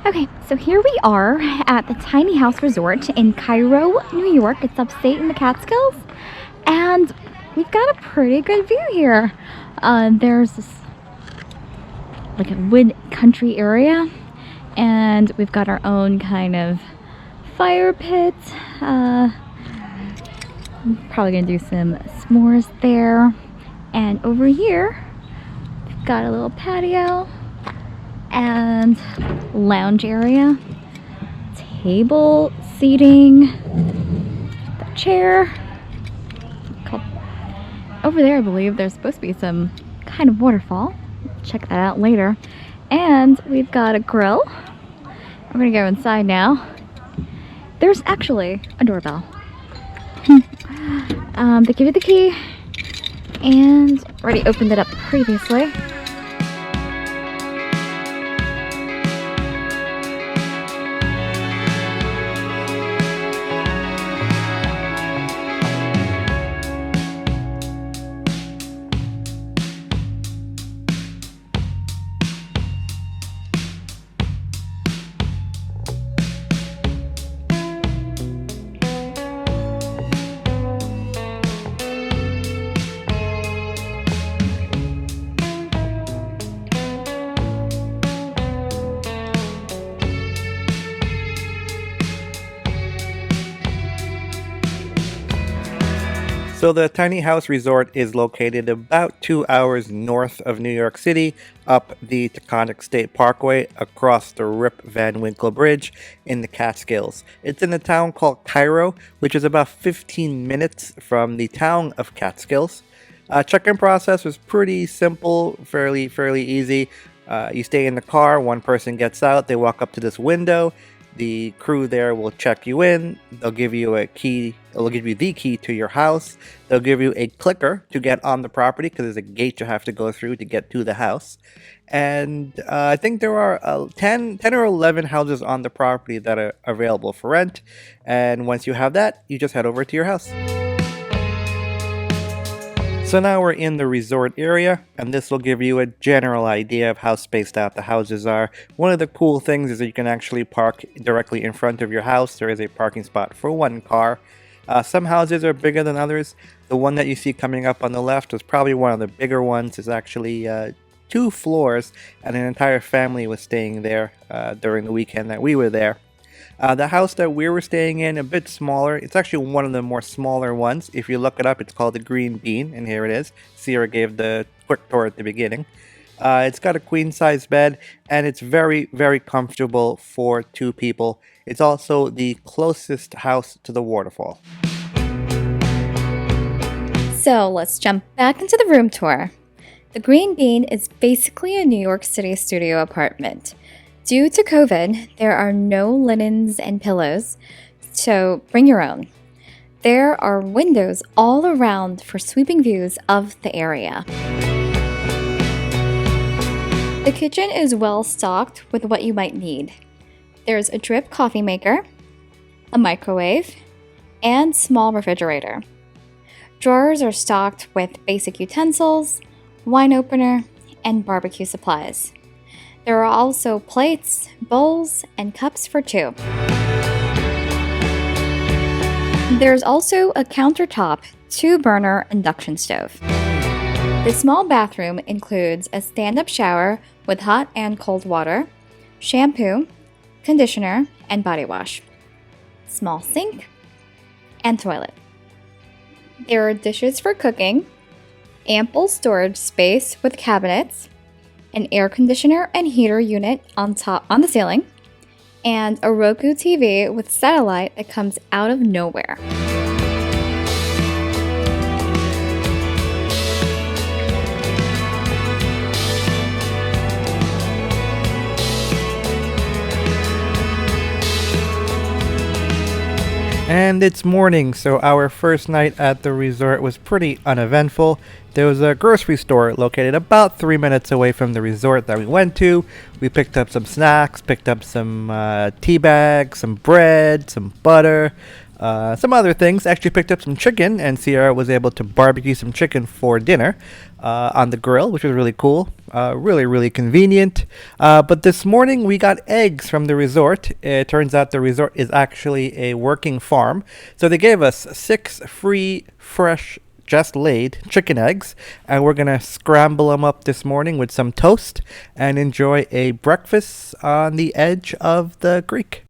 Okay, so here we are at the Tiny House Resort in Cairo, New York. It's upstate in the Catskills, and we've got a pretty good view here. There's this like a wood country area, and we've got our own kind of fire pit. I'm probably gonna do some s'mores there, and over here we've got a little patio and lounge area, table seating, the chair. Over there I believe there's supposed to be some kind of waterfall. Check that out later. And we've got a grill. We're gonna go inside now. There's actually a doorbell. They give you the key, and already opened it up previously. So the Tiny House Resort is located about 2 hours north of New York City, up the Taconic State Parkway, across the Rip Van Winkle Bridge in the Catskills. It's in a town called Cairo, which is about 15 minutes from the town of Catskills. Check-in process was pretty simple, fairly easy. You stay in the car, one person gets out, they walk up to this window. The crew there will check you in. They'll give you a key. They'll give you the key to your house. They'll give you a clicker to get on the property because there's a gate you have to go through to get to the house. And I think there are 10 or 11 houses on the property that are available for rent. And once you have that, you just head over to your house. So now we're in the resort area, and this will give you a general idea of how spaced out the houses are. One of the cool things is that you can actually park directly in front of your house. There is a parking spot for one car. Some houses are bigger than others. The one that you see coming up on the left is probably one of the bigger ones. It's actually 2 floors, and an entire family was staying there during the weekend that we were there. The house that we were staying in, a bit smaller. It's actually one of the more smaller ones. If you look it up, it's called the Green Bean, and here it is. Sierra gave the quick tour at the beginning. It's got a queen-size bed, and it's very comfortable for 2 people. It's also the closest house to the waterfall. So let's jump back into the room tour. The Green Bean is basically a New York City studio apartment. Due to COVID, there are no linens and pillows, so bring your own. There are windows all around for sweeping views of the area. The kitchen is well stocked with what you might need. There's a drip coffee maker, a microwave, and small refrigerator. Drawers are stocked with basic utensils, wine opener, and barbecue supplies. There are also plates, bowls, and cups for 2. There's also a countertop 2-burner induction stove. The small bathroom includes a stand-up shower with hot and cold water, shampoo, conditioner, and body wash, small sink, and toilet. There are dishes for cooking, ample storage space with cabinets, an air conditioner and heater unit on the ceiling, and a Roku TV with satellite that comes out of nowhere. And it's morning, so our first night at the resort was pretty uneventful. There was a grocery store located about 3 minutes away from the resort that we went to. We picked up some snacks, picked up some tea bags, some bread, some butter. Some other things. Actually picked up some chicken, and Sierra was able to barbecue some chicken for dinner on the grill, which was really cool. Really convenient. But this morning we got eggs from the resort. It turns out the resort is actually a working farm. So they gave us 6 free, fresh, just laid chicken eggs, and we're gonna scramble them up this morning with some toast and enjoy a breakfast on the edge of the creek.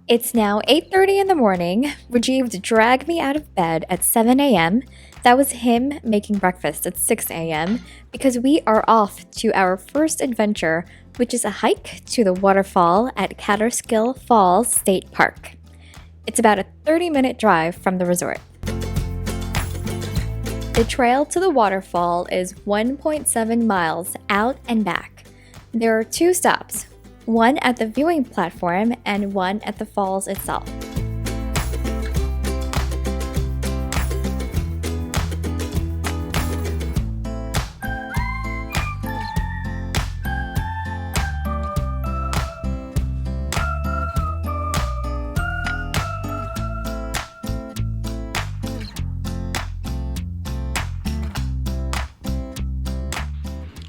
It's now 8:30 in the morning. Rajiv dragged me out of bed at 7 a.m. That was him making breakfast at 6 a.m. because we are off to our first adventure, which is a hike to the waterfall at Catskill Falls State Park. It's about a 30-minute drive from the resort. The trail to the waterfall is 1.7 miles out and back. There are 2 stops, one at the viewing platform and one at the falls itself.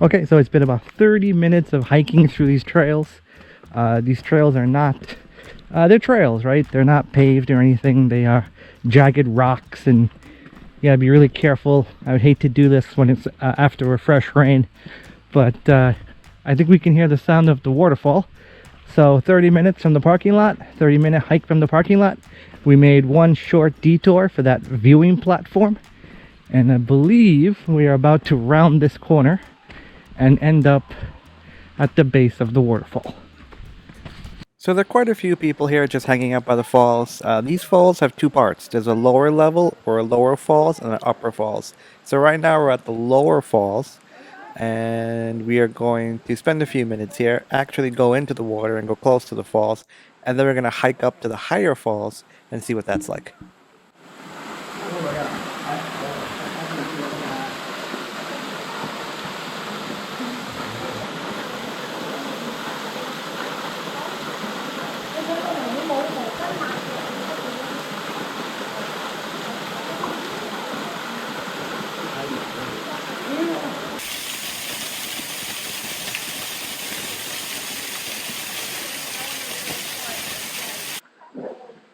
Okay, so it's been about 30 minutes of hiking through these trails. These trails are not, they're trails, right? They're not paved or anything. They are jagged rocks, and you gotta be really careful. I would hate to do this when it's after a fresh rain, but I think we can hear the sound of the waterfall. So 30 minutes from the parking lot, 30-minute hike from the parking lot. We made one short detour for that viewing platform, and I believe we are about to round this corner and end up at the base of the waterfall. So there are quite a few people here just hanging out by the falls. These falls have 2 parts. There's a lower level or a lower falls and an upper falls. So right now we're at the lower falls, and we are going to spend a few minutes here, actually go into the water and go close to the falls, and then we're going to hike up to the higher falls and see what that's like.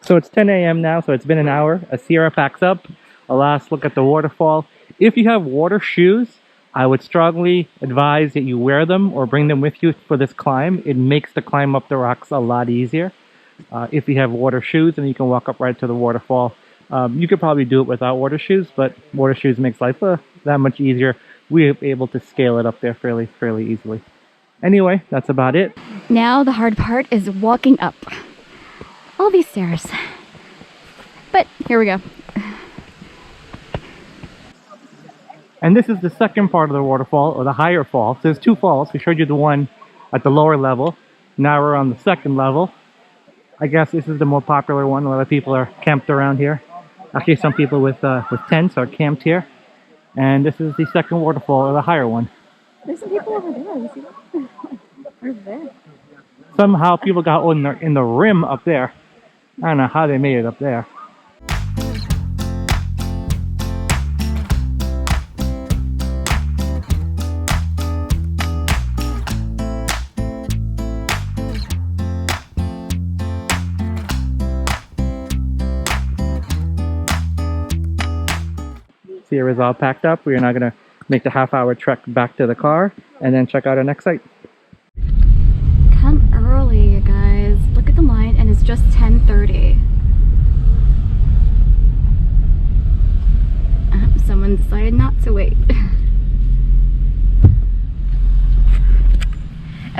So it's 10 a.m. now, so it's been an hour. Sierra packs up. A last look at the waterfall. If you have water shoes, I would strongly advise that you wear them or bring them with you for this climb. It makes the climb up the rocks a lot easier. If you have water shoes, and you can walk up right to the waterfall. You could probably do it without water shoes, but water shoes makes life that much easier. We're able to scale it up there fairly easily. Anyway, that's about it. Now the hard part is walking up all these stairs. But here we go. And this is the second part of the waterfall, or the higher fall. So there's 2 falls. We showed you the one at the lower level. Now we're on the second level. I guess this is the more popular one. A lot of people are camped around here. Actually, some people with tents are camped here. And this is the second waterfall, or the higher one. There's some people over there. You see that? Over there. Somehow people got in the rim up there. I don't know how they made it up there. Sierra's all packed up. We are now going to make the half-hour trek back to the car and then check out our next site. Come early, you guys. Look at the line, and it's just 10:30. Someone decided not to wait.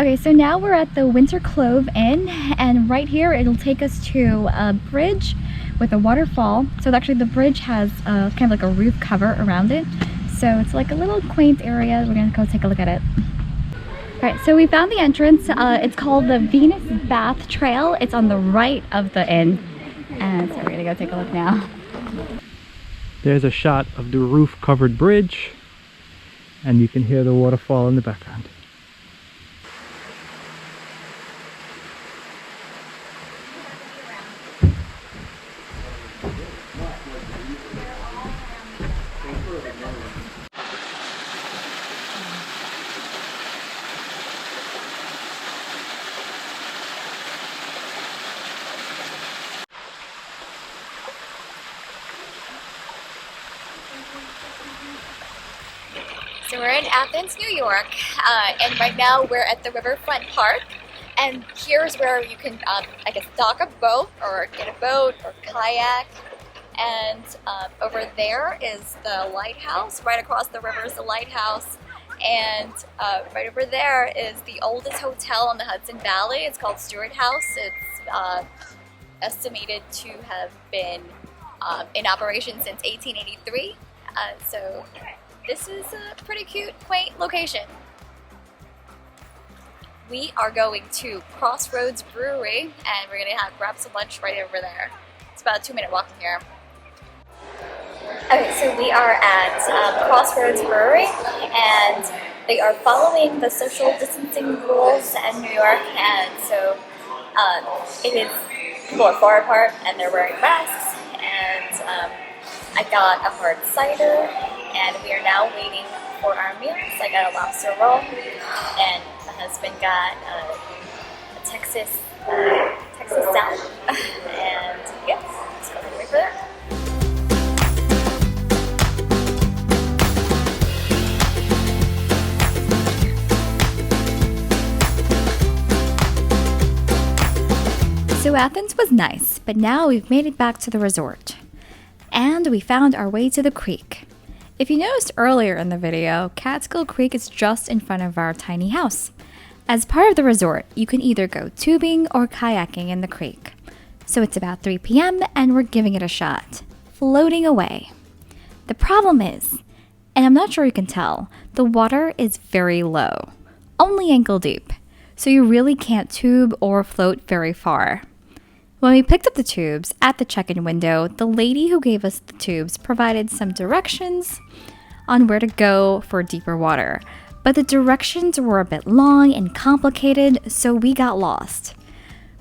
Okay, so now we're at the Winter Clove Inn, and right here it'll take us to a bridge with a waterfall. So actually the bridge has kind of like a roof cover around it. So it's like a little quaint area. We're gonna go take a look at it. All right, so we found the entrance. It's called the Venus Bath Trail. It's on the right of the inn. And so we're gonna go take a look now. There's a shot of the roof-covered bridge, and you can hear the waterfall in the background. So we're in Athens, New York, and right now we're at the Riverfront Park. And here's where you can, I guess, dock a boat or get a boat or kayak. And over there is the lighthouse. Right across the river is the lighthouse. And right over there is the oldest hotel in the Hudson Valley. It's called Stewart House. It's estimated to have been in operation since 1883. So this is a pretty cute, quaint location. We are going to Crossroads Brewery, and we're gonna grab some lunch right over there. It's about a 2-minute walk from here. Okay, so we are at Crossroads Brewery, and they are following the social distancing rules in New York, and so it is, people are far apart and they're wearing masks, and I got a hard cider, and we are now waiting for our meals. I got a lobster roll, and my husband got a Texas salad, and yes, just going to wait for that. So Athens was nice, but now we've made it back to the resort. And we found our way to the creek. If you noticed earlier in the video, Catskill Creek is just in front of our tiny house. As part of the resort, you can either go tubing or kayaking in the creek. So it's about 3 p.m. and we're giving it a shot, floating away. The problem is, and I'm not sure you can tell, the water is very low, only ankle deep. So you really can't tube or float very far. When we picked up the tubes at the check-in window, the lady who gave us the tubes provided some directions on where to go for deeper water. But the directions were a bit long and complicated, so we got lost.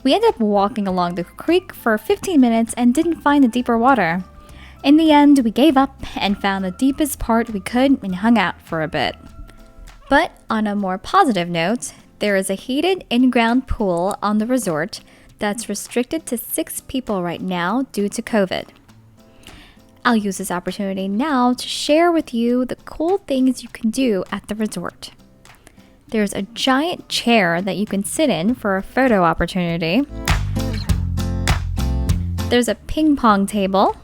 We ended up walking along the creek for 15 minutes and didn't find the deeper water. In the end, we gave up and found the deepest part we could and hung out for a bit. But on a more positive note, there is a heated in-ground pool on the resort that's restricted to 6 people right now due to COVID. I'll use this opportunity now to share with you the cool things you can do at the resort. There's a giant chair that you can sit in for a photo opportunity. There's a ping pong table.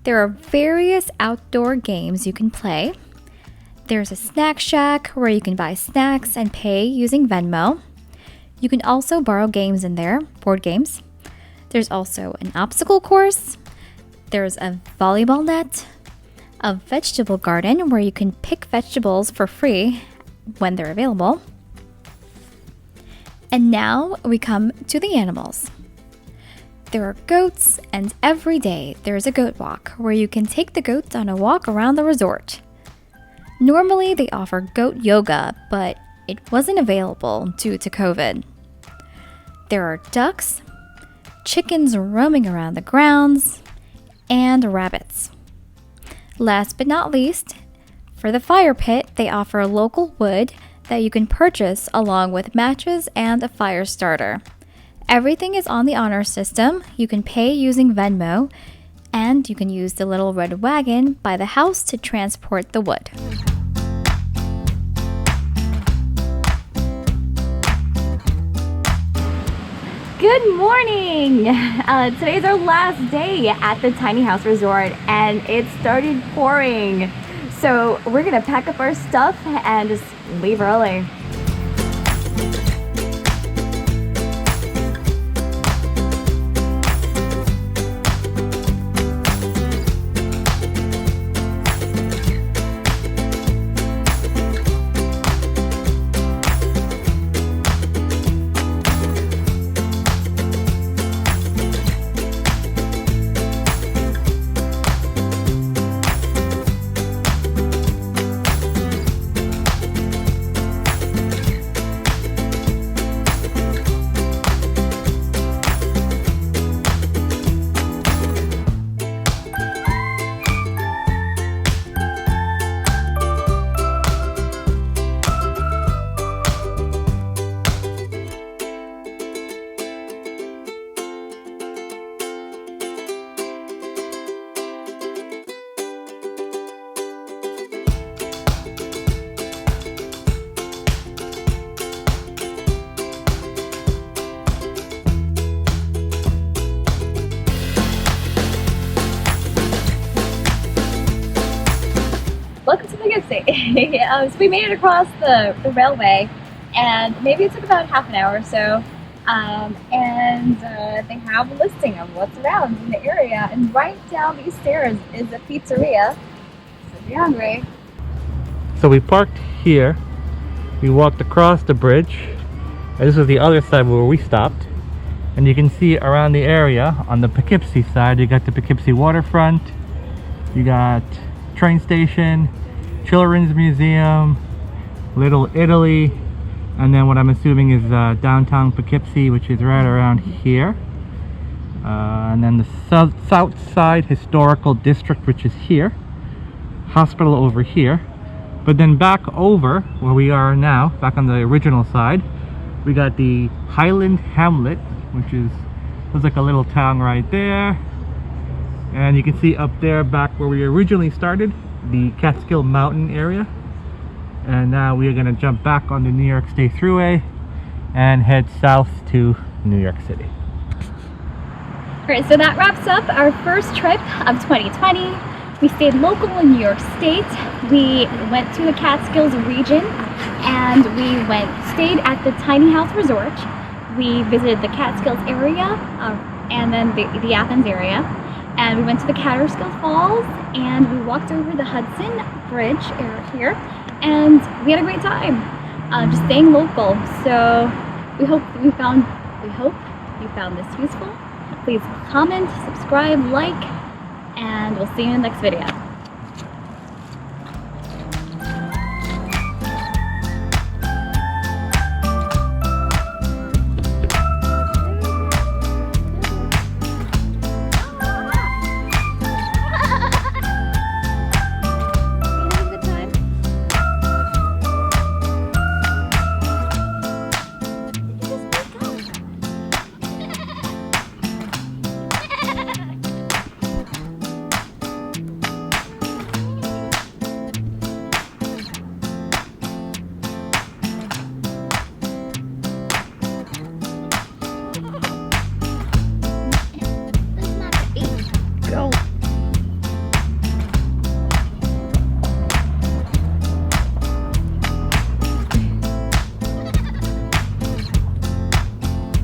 There are various outdoor games you can play. There's a snack shack where you can buy snacks and pay using Venmo. You can also borrow games in there, board games. There's also an obstacle course. There's a volleyball net, a vegetable garden where you can pick vegetables for free when they're available. And now we come to the animals. There are goats, and every day there's a goat walk where you can take the goats on a walk around the resort. Normally they offer goat yoga, but it wasn't available due to COVID. There are ducks, chickens roaming around the grounds, and rabbits. Last but not least, for the fire pit, they offer local wood that you can purchase along with matches and a fire starter. Everything is on the honor system. You can pay using Venmo, and you can use the little red wagon by the house to transport the wood. Good morning! Today's our last day at the Tiny House Resort, and it started pouring. So we're gonna pack up our stuff and just leave early. Anyway, so we made it across the railway, and maybe it took about half an hour or so. They have a listing of what's around in the area, and right down these stairs is a pizzeria. So if you're hungry. So we parked here, we walked across the bridge, and this was the other side where we stopped. And you can see around the area, on the Poughkeepsie side, you got the Poughkeepsie waterfront, you got train station, children's museum, Little Italy, and then what I'm assuming is downtown Poughkeepsie, which is right around here. And then the south side historical district, which is here. Hospital over here. But then back over where we are now, back on the original side, we got the Highland Hamlet, which looks like a little town right there. And you can see up there, back where we originally started, the Catskill Mountain area. And now we are going to jump back on the New York State Thruway and head south to New York City. Alright, so that wraps up our first trip of 2020. We stayed local in New York State. We went to the Catskills region, and we stayed at the Tiny House Resort. We visited the Catskills area, and then the Athens area. And we went to the Catskill Falls, and we walked over the Hudson Bridge here, and we had a great time, just staying local. So we hope you found this useful. Please comment, subscribe, like, and we'll see you in the next video.